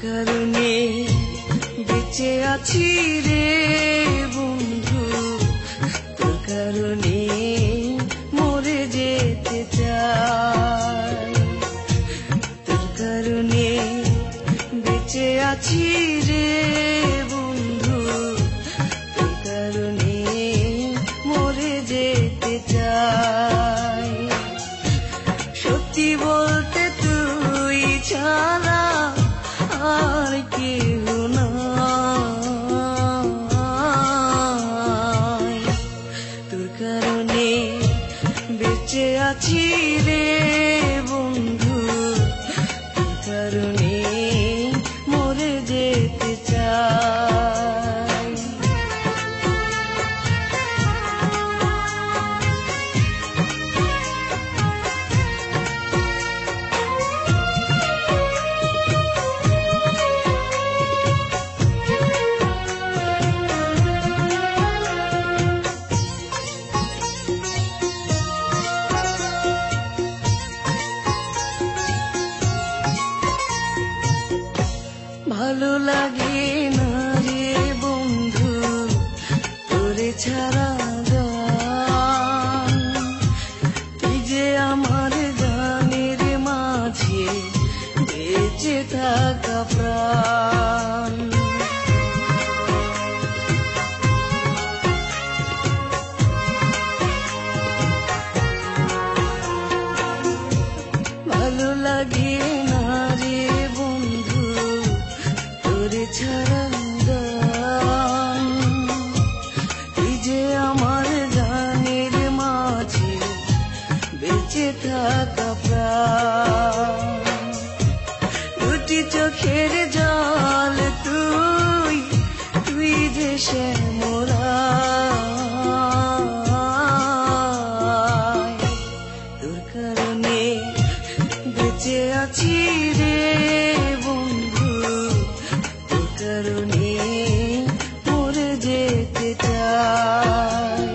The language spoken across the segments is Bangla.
কারণে বেঁচে আছি রে বন্ধু, তোর কারণে মরে যেতে চাই। তোর কারণে বেঁচে আছি রে বন্ধু, তোর কারণে মরে যেতে চাই। সত্যি বলতে তুই ছাড়া আর কেউ নাই। তোর কারণে বেঁচে আছি রে বন্ধু, তোর কারণে মরে যেতে চাই। ভালো লাগে না রে বন্ধু তোরে ছাড়া গান, তুই যে আমার গানের মাঝে বেঁচে থাকা প্রাণ। ভালো লাগে না রে বন্ধু তোরে ছাড়া গান, তুই যে আমার গানের মাঝে বেঁচে থাকা প্রাণ। দুটি চোখের জল তুই, তুই যে শ্যামলায়। তোর কারণে বেঁচে আছি রে বন্ধু, তোর কারণে মরে যেতে চাই।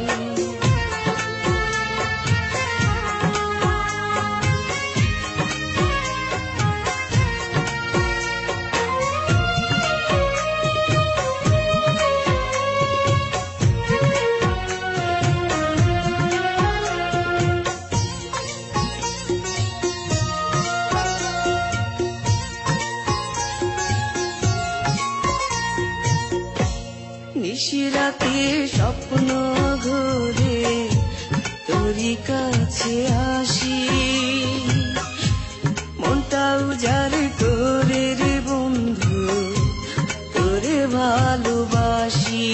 নিশিরাতে স্বপ্ন ঘোরে তোরই কাছে আসি, মনটা উজাড় করে রে বন্ধু তোরে ভালোবাসি।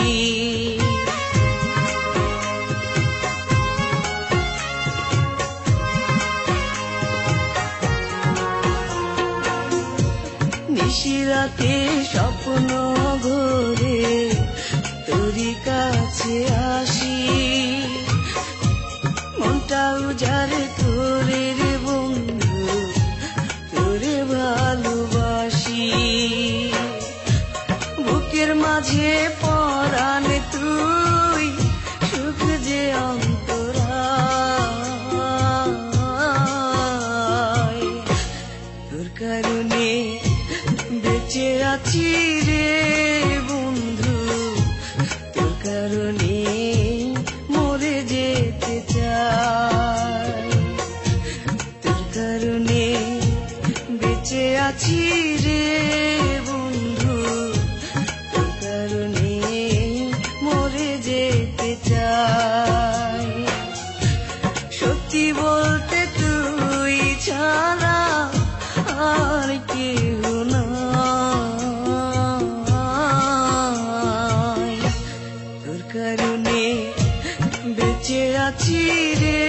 নিশিরাতে স্বপ্ন ঘোরে তোরই কাছে আসি, মনটা উজাড় করে রে বন্ধু তোরে ভালোবাসি। বুকের মাঝে পরাণ তুই, সুখ যে অন্তরায়। তোর কারণে বেঁচে আছি রে বন্ধু, তোর কারণে মরে যেতে চাই। তোর কারণে বেঁচে আছি রে বন্ধু, তোর কারণে মরে যেতে চাই। সত্যি বলতে তুই ছাড়া আর কেউ নাই। তোর কারণে বেঁচে আছি রে